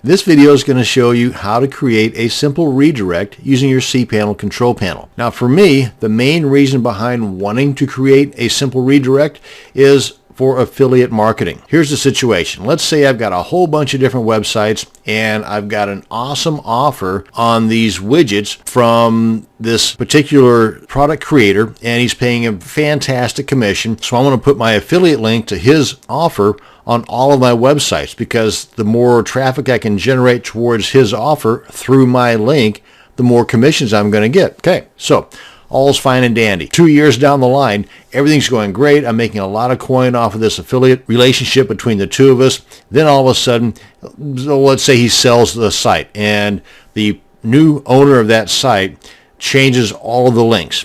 This video is going to show you how to create a simple redirect using your cPanel control panel. Now for me, the main reason behind wanting to create a simple redirect is for affiliate marketing. Here's the situation. Let's say I've got a whole bunch of different websites and I've got an awesome offer on these widgets from this particular product creator and he's paying a fantastic commission. So I want to put my affiliate link to his offer on all of my websites because the more traffic I can generate towards his offer through my link, the more commissions I'm going to get. Okay, so all's fine and dandy. 2 years down the line, everything's going great. I'm making a lot of coin off of this affiliate relationship between the two of us. Then all of a sudden, let's say he sells the site and the new owner of that site changes all of the links,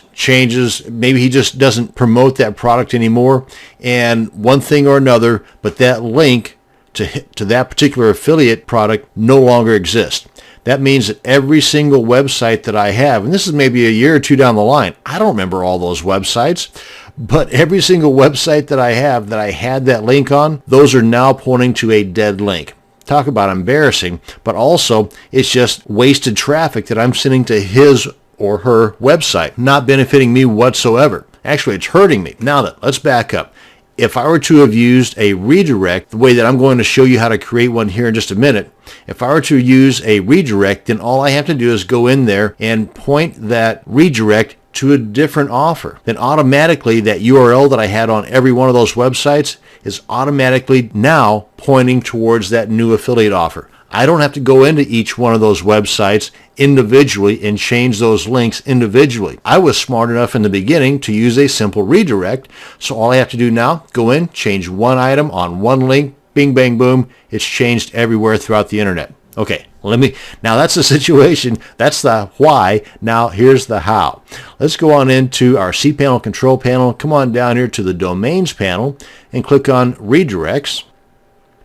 maybe he just doesn't promote that product anymore, and one thing or another, but that link to that particular affiliate product no longer exists. That means that every single website that I have, and this is maybe a year or two down the line, I don't remember all those websites, but every single website that I have that I had that link on, those are now pointing to a dead link. Talk about embarrassing, but also it's just wasted traffic that I'm sending to his or her website, not benefiting me whatsoever. Actually, it's hurting me. Now then, let's back up. If I were to have used a redirect, the way that I'm going to show you how to create one here in just a minute, if I were to use a redirect, then all I have to do is go in there and point that redirect to a different offer. Then automatically that URL that I had on every one of those websites is automatically now pointing towards that new affiliate offer. I don't have to go into each one of those websites individually and change those links individually. I was smart enough in the beginning to use a simple redirect, so all I have to do now, go in, change one item on one link, bing, bang, boom, it's changed everywhere throughout the internet. Okay, now that's the situation, that's the why, now here's the how. Let's go on into our cPanel control panel, come on down here to the domains panel and click on redirects.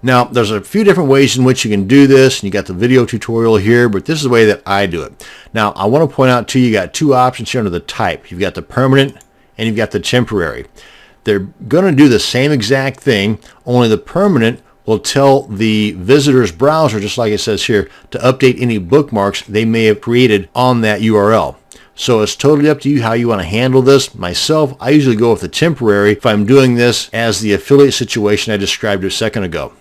Now, there's a few different ways in which you can do this, and you got the video tutorial here, but this is the way that I do it. Now, I want to point out to you, you got two options here under the type. You've got the permanent and you've got the temporary. They're going to do the same exact thing, only the permanent will tell the visitor's browser, just like it says here, to update any bookmarks they may have created on that URL. So it's totally up to you how you want to handle this. Myself, I usually go with the temporary if I'm doing this as the affiliate situation I described a second ago.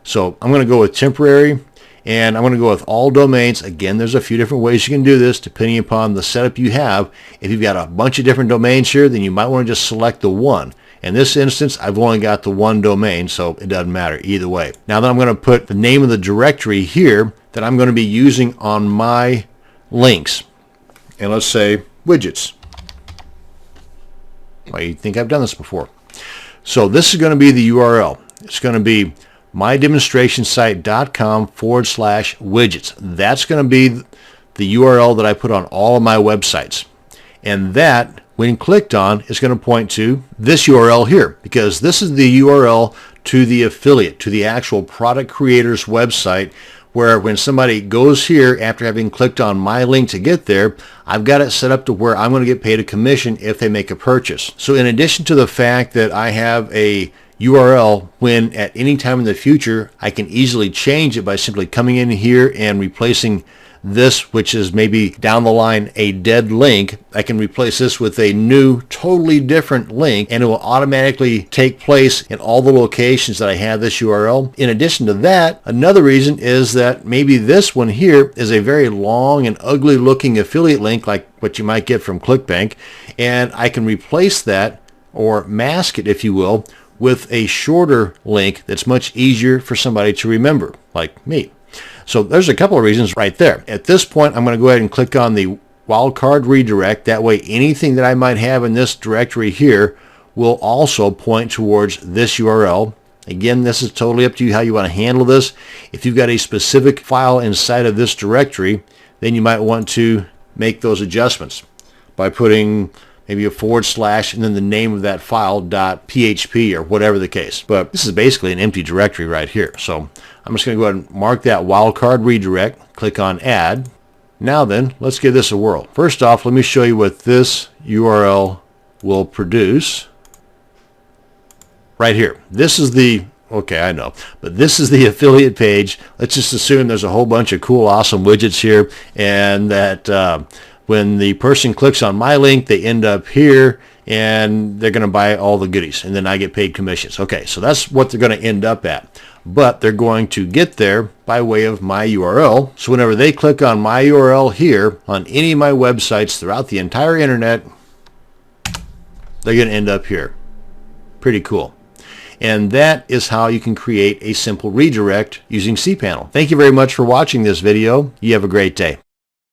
So I'm going to go with temporary, and I'm going to go with all domains. Again, there's a few different ways you can do this depending upon the setup you have. If you've got a bunch of different domains here, then you might want to just select the one. In this instance, I've only got the one domain, so it doesn't matter either way. Now then, I'm going to put the name of the directory here that I'm going to be using on my links. And let's say widgets. Well, you think I've done this before. So this is going to be the URL. It's going to be mydemonstrationsite.com/widgets. That's going to be the URL that I put on all of my websites. And that, when clicked on, is going to point to this URL here, because this is the URL to the affiliate, to the actual product creator's website, where when somebody goes here after having clicked on my link to get there, I've got it set up to where I'm going to get paid a commission if they make a purchase. So in addition to the fact that I have a URL, when at any time in the future I can easily change it by simply coming in here and replacing this, which is maybe down the line a dead link, I can replace this with a new totally different link, and it will automatically take place in all the locations that I have this URL. In addition to that, another reason is that maybe this one here is a very long and ugly looking affiliate link like what you might get from ClickBank, and I can replace that, or mask it if you will, with a shorter link that's much easier for somebody to remember, like me. So there's a couple of reasons right there. At this point, I'm going to go ahead and click on the wildcard redirect. That way, anything that I might have in this directory here will also point towards this URL. Again, this is totally up to you how you want to handle this. If you've got a specific file inside of this directory, then you might want to make those adjustments by putting maybe a / and then the name of that file .php or whatever the case. But this is basically an empty directory right here. So I'm just going to go ahead and mark that wildcard redirect, click on add. Now then, let's give this a whirl. First off, let me show you what this URL will produce right here. This is the Okay, I know. But this is the affiliate page. Let's just assume there's a whole bunch of cool, awesome widgets here, and that when the person clicks on my link, they end up here, and they're going to buy all the goodies, and then I get paid commissions. Okay, so that's what they're going to end up at. But they're going to get there by way of my URL. So whenever they click on my URL here on any of my websites throughout the entire internet, they're going to end up here. Pretty cool. And that is how you can create a simple redirect using cPanel. Thank you very much for watching this video. You have a great day.